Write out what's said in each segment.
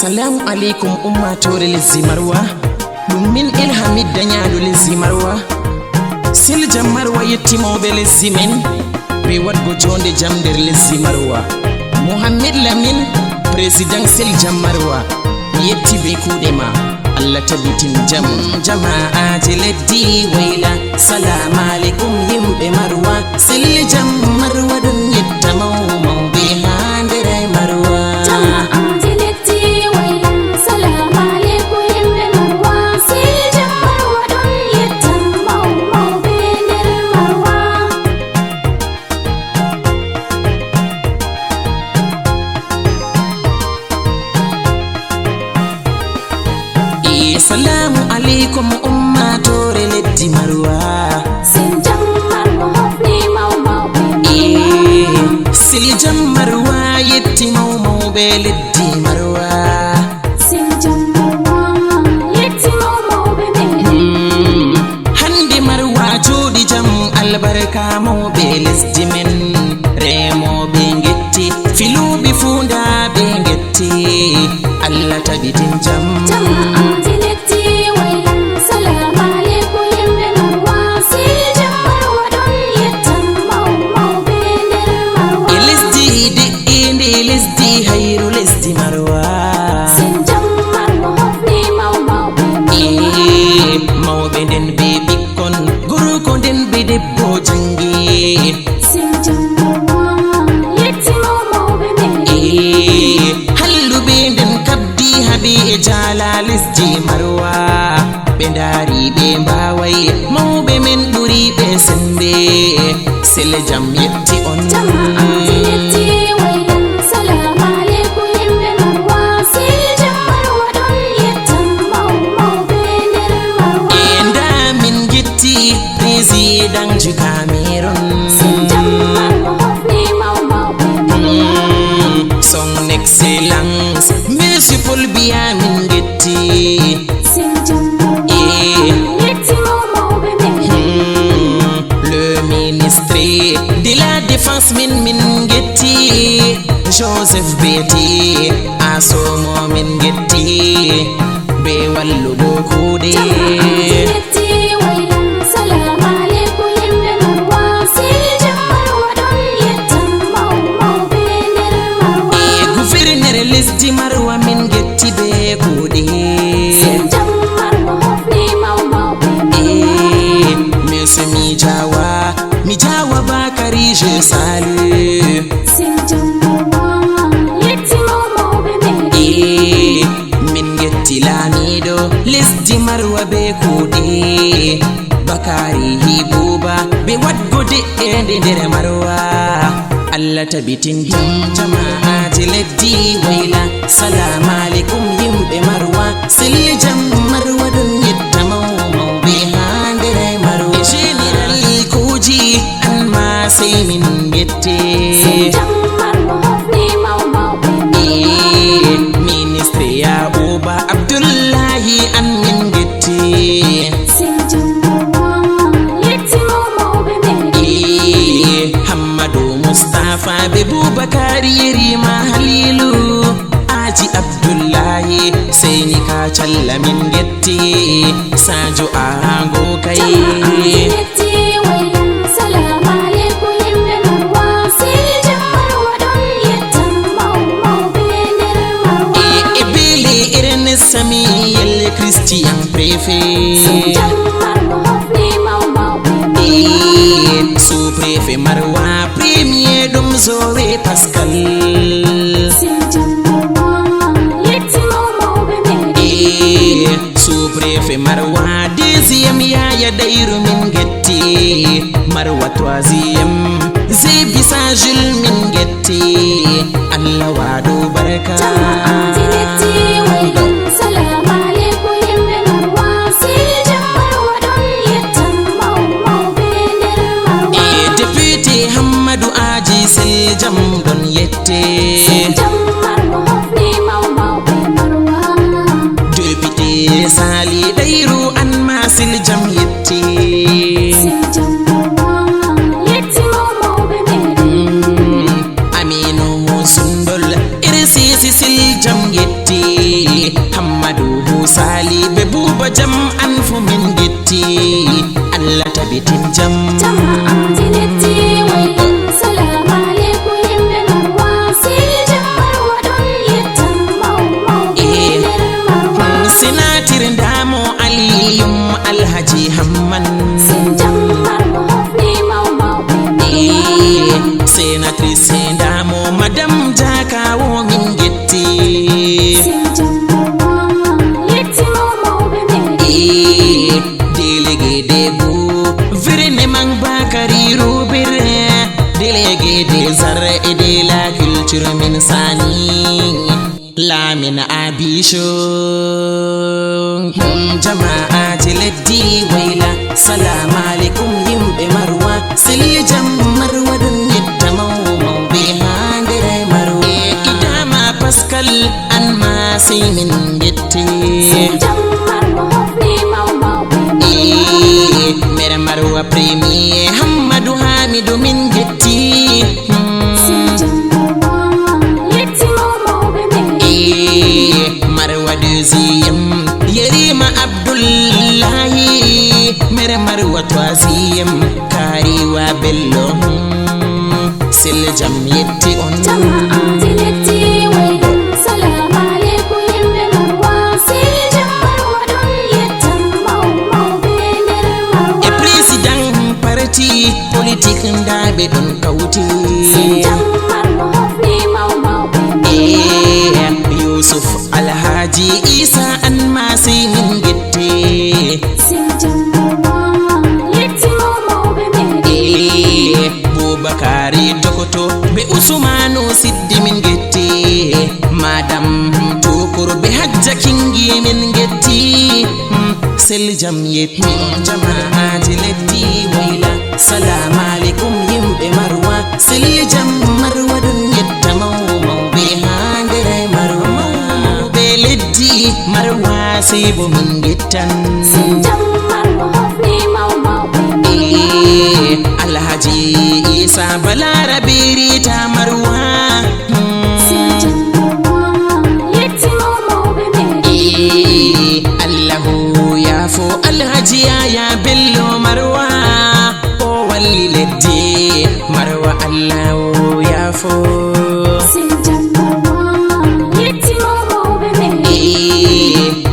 Assalamu alaikum ummatore lezzi Marwa. Ɗum min Ilhamid dañaɗo lezzi Marwa. Silja Marwa yettimoɓe lezzi men be waɗgo jonde jam nder lezzi Marwa. Muhammad Lamin président Silja Marwa mi yetti be kuuɗe ma, Allah tabbitin jam. Jama'aje leddi wayla, salamu alaikum yimɓe Marwa. Silja Marwa ɗum yetta mawɓe ha nder Marwa. Assalamu alaikum ummatore leddi Marwa. Silja Marwa hofni mawɓe Silja Marwa yetti mawɓe leddi Marwa. Silja Marwa yetti mawɓe hande Marwa joɗi jam albarka mawɓe lesdi men. Remoɓe getti, filuɓe fundaɓe getti, Allah tabitin jam. Hayru lesdi Marwa. Silja Marwa hofni mawɓe nden be ɓikkon, gorko nden be debbo jangi. Silja Marwa yetti mawɓe halluɓe nden kabdi haɓe e jala lesdi Marwa. ɓe dari ɓe mbawai, mawɓe men ɓuri ɓe sembe. Silja yetti on. Président Cameron. Silja Marwa hofni mawɓe Son Excellence Monsieur Paul Biya min getti. Silja Marwa yetti mawɓe Le ministre de la défense min getti. Joseph Beti Asomo min getti be wallugo kuuɗe. Lesdi Marwa min getti be kuuɗe. Silja Marwa hofni mawɓe Monsieur Mijawa Bakari Je Salu. Silja Marwa yetti mawɓe min getti Lamiɗo lesdi Marwa be kuuɗe. Bakari Hibuba be waɗgo de'ende nder Marwa, Allah tabitin jam. Jama'aje leddi wayla, salamu alaikum yimɓe Marwa. Silja Marwa ɗum yetta mawɓe ha nder Marwa. Général Koji an ma sey min gette. Silja Marwa hofni mawɓe ministre Yakuba Abdullahi an min gette. Silja Marwa yetti mawɓe Hammadou Mustafa be Bubakari Yerima Halilu Aji Abdullahi Seyni ka challa min getti. Sajo Ago kai. Salamu alaikum yimɓe Marwa. Silja Marwa ɗon yetta mawɓe nder Marwa. E bele irin sami yalle Christian préfet. Silja Marwa hofni mawɓe sous-préfet Marwa premier ɗum Zoe Pascal. Silja Marwa yetti mawɓe sous-préfet Marwa deuxième Yaya Dayru min getti. Marwa troisième Zebisa Jules min getti. Allah waɗo barka. Jama'aje leddi wayla, salamu alaikum yimɓe Marwa. Silja Marwa ɗon yetta mawɓe nder Marwa. député Hammadou Aji Seljam ɗon yette. Silja Marwa hofni mawɓe Marwa. député Sali Dayru an ma Siljam yetti. Silja Marwa yetti mawɓe Aminu Sundol Irsisi Siljam yetti. jam jama'a jiletti wailan salamu alaikum yimɓe marwa sili jam marwa ɗon yettan mawɓe nder marwa senatir ndamo aliyum alhaji hamman sin jam marwa hofni mawɓe senatrice ndamo madame jakawo min getti sin jam marwa yetti mawɓe délégué debout Virne Mang Bakary Roubir délégué des arts et de la culture min sani Lamine Abicho jama'ati leddi wayla salamu alaikum yimɓe marwa sili jam marwa ɗum yetta mawɓe ha nder marwa idama Pascal an masi min getti sin jam marwa hofni mawɓe mere marwa premier Hammadou Hamidou min getti sin jam marwa yetti mawɓe marwa deuxième Yerima Abdullahi mere marwa troisième Kariwa Bello sil jam yetti on jama'a jiletti wailan salamu alaikum yimɓe marwa sili jam marwa ɗon yettan mawɓe nder marwa président parti politique ndaɓe ɗon kawti sin jam marwa hofni mawɓe Yusuf Alhaji Isa an masi min getti sin jam marwa yetti mawɓe Boubakary Tokoto be Ousmane Siddi min getti madame Tukur be Hajja Kingi min getti sel jam yetti on jama'aji leddi wayla salamu alaikum yimɓe marwa sel jam marwa ɗum yetta mawɓe ha nder marwa mawɓe leddi marwa sebo min gettan sin jam marwa hofni mawɓe Alhaji Isa Balarabe Rita Marwa sin jam marwa yetti mawɓe Allahu yafo Alhaji Yaya Bello Marwa o walli leddi Marwa Allahu yafo sin jam marwa yetti mawɓe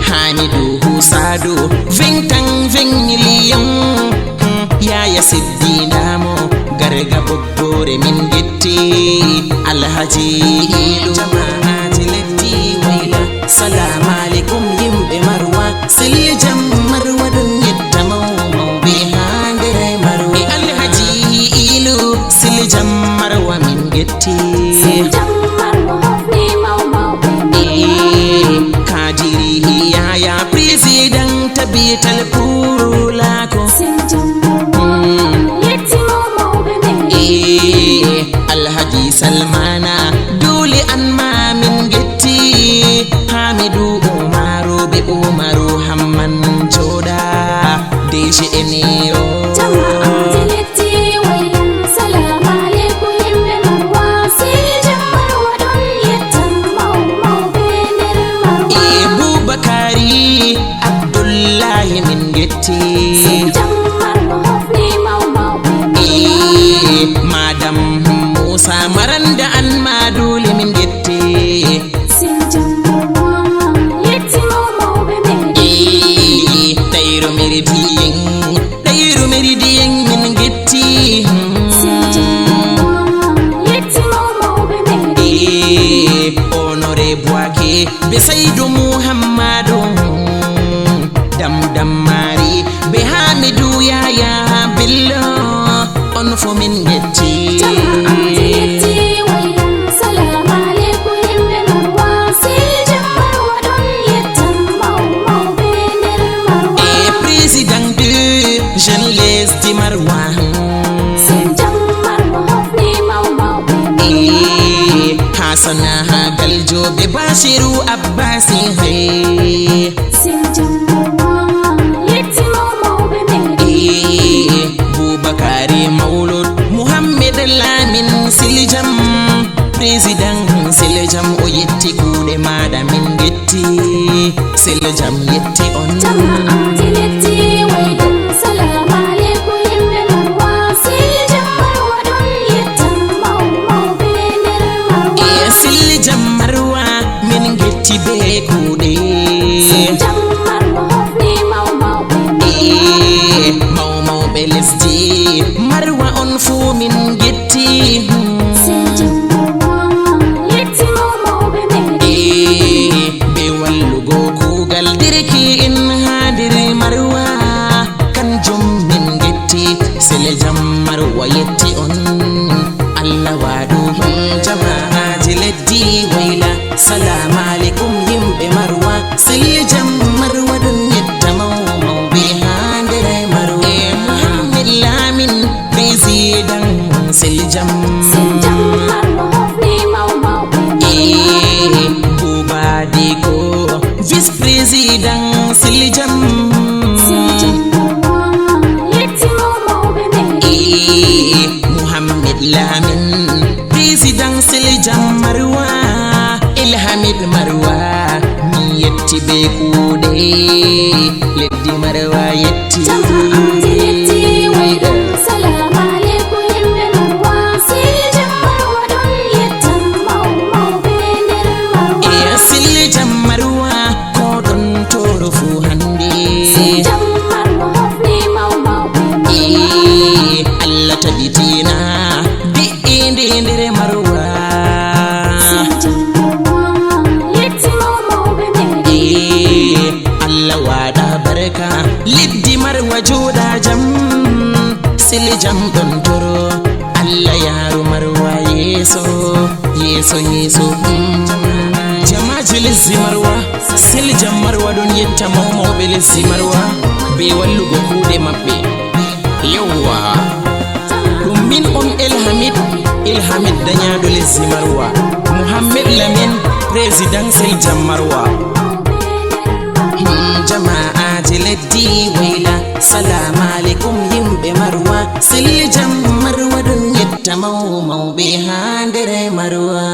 Hamidou Sado 20 ans 20 millions Yaya Siddi Ndamo garga boggore min getti Alhaji Ilu jama'ati leddi wayla salamu alaikum yimɓe marwa sili jam marwa ɗum yetta mawɓe ha nder marwa Alhaji Ilu sili jam marwa min getti sin jam marwa hofni mawɓe Kadiri Yaya président tabital purulako sin jam marwa yetti mawɓe Alhaji Salmana dole an ma min getti Hamidou Umaru be Umaru Hamman Joda Deji Eneo jama'a jiletti wailan salamu alaikum yimɓe marwa sili jam marwa ɗon yettan mawɓe nder marwa Boubakary Abdullahi min getti sin jam marwa hofni mawɓe Madame Musa Maranda an ma dole min getti sin jam marwa yetti mawɓe Dairu Meridien min getti sin jam marwa yetti mawɓe Honoré Boake be Saydou Muhammadou Dam Mari be Hamidou Yaya Bello on fo min getti jama'a jiletti wailan salamu alaikum yimɓe marwa sili jam marwa ɗon yettan mawɓe nder marwa président de Jeune Lesdi Marwa sin jam marwa hofni mawɓe Hasana Galjo be Bashiru Abbasi sin jam marwa yetti mawɓe Boubakary Maulud Muhammed Lamin Siljam président Siljam o yetti kuuɗe maɗa min getti Siljam yetti on jama'a jiletti wailan salamu alaikum yimɓe wayla salamu alaikum yimɓe marwa siljam marwa ɗum yetta mawɓe handere marwa muhammed lamin président siljam Bubadiko vice président siljam muhammed lamin président siljam marwa ilhamid marwa mi yetti be kuuɗe leddi marwa yetti siljam marwa ko ɗon toro fu hande Allah tabitina bi'inde nder marwa Allah waɗa barka liddi marwa joɗa jam siljam ɗon toro Allah yaru marwa yeso yeso yeso jamaji lesdi marwa siljam marwa ɗon yetta mawɓe lesdi marwa be wallugo kuuɗe maɓɓe yawwa ɗum min on ilhamid dañaɗo lesdi marwa muhammed lamin président siljam marwa jama'aji leddi wayla salamu alaikum yimɓe marwa siljam marwa ɗum yetta mawɓe ha nder marwa